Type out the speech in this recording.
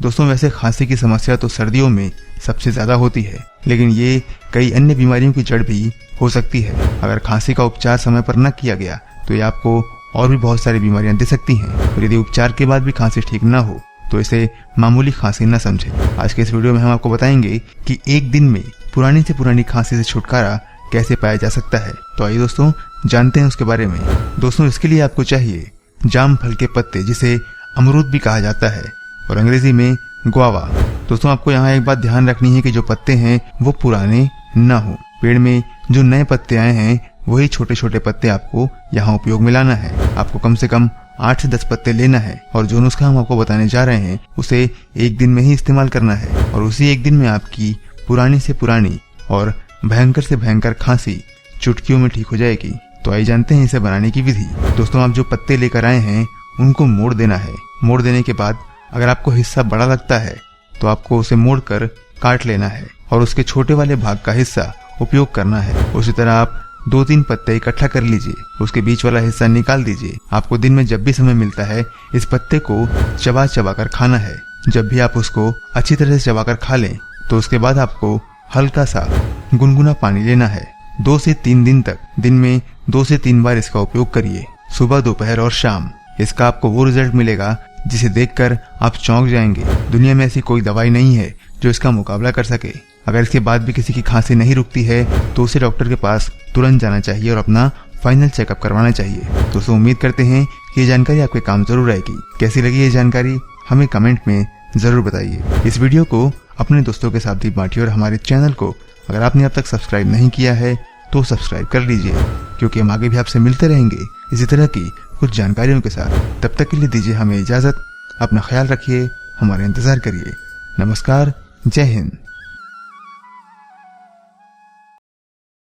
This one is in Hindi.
दोस्तों वैसे खांसी की समस्या तो सर्दियों में सबसे ज्यादा होती है, लेकिन ये कई अन्य बीमारियों की जड़ भी हो सकती है। अगर खांसी का उपचार समय पर न किया गया तो ये आपको और भी बहुत सारी बीमारियां दे सकती हैं। और यदि उपचार के बाद भी खांसी ठीक न हो तो इसे मामूली खांसी न समझे। आज के इस वीडियो में हम आपको बताएंगे कि एक दिन में पुरानी से पुरानी खांसी से छुटकारा कैसे पाया जा सकता है। तो आइए दोस्तों जानते हैं उसके बारे में। दोस्तों इसके लिए आपको चाहिए जाम फल के पत्ते, जिसे अमरूद भी कहा जाता है और अंग्रेजी में गुआवा। दोस्तों आपको यहाँ एक बात ध्यान रखनी है कि जो पत्ते हैं वो पुराने न हो। पेड़ में जो नए पत्ते आए हैं वही छोटे छोटे पत्ते आपको यहाँ उपयोग में लाना है। आपको कम से कम 8 से 10 पत्ते लेना है और जो नुस्खा हम आपको बताने जा रहे हैं उसे एक दिन में ही इस्तेमाल करना है और उसी एक दिन में आपकी पुरानी से पुरानी और भयंकर से भयंकर खांसी चुटकियों में ठीक हो जाएगी। तो आइए जानते हैं इसे बनाने की विधि। दोस्तों आप जो पत्ते लेकर आए हैं उनको मोड़ देना है। मोड़ देने के बाद अगर आपको हिस्सा बड़ा लगता है तो आपको उसे मोड़कर काट लेना है और उसके छोटे वाले भाग का हिस्सा उपयोग करना है। उसी तरह आप 2-3 पत्ते इकट्ठा कर लीजिए, उसके बीच वाला हिस्सा निकाल दीजिए। आपको दिन में जब भी समय मिलता है इस पत्ते को चबा चबा कर खाना है। जब भी आप उसको अच्छी तरह से चबा कर खा लें तो उसके बाद आपको हल्का सा गुनगुना पानी लेना है। 2 से 3 दिन तक दिन में 2 से 3 बार इसका उपयोग करिए, सुबह, दोपहर और शाम। इसका आपको वो रिजल्ट मिलेगा जिसे देखकर आप चौंक जाएंगे। दुनिया में ऐसी कोई दवाई नहीं है जो इसका मुकाबला कर सके। अगर इसके बाद भी किसी की खांसी नहीं रुकती है तो उसे डॉक्टर के पास तुरंत जाना चाहिए और अपना फाइनल चेकअप करवाना चाहिए। दोस्तों उम्मीद करते हैं कि ये जानकारी आपके काम जरूर आएगी। कैसी लगी ये जानकारी हमें कमेंट में जरूर बताइए। इस वीडियो को अपने दोस्तों के साथ भी बांटिए और हमारे चैनल को अगर आपने अब तक सब्सक्राइब नहीं किया है तो सब्सक्राइब कर लीजिए, क्योंकि हम आगे भी आपसे मिलते रहेंगे इसी तरह की कुछ जानकारियों के साथ। तब तक के लिए दीजिए हमें इजाजत। अपना ख्याल रखिए, हमारा इंतजार करिए। नमस्कार, जय हिंद।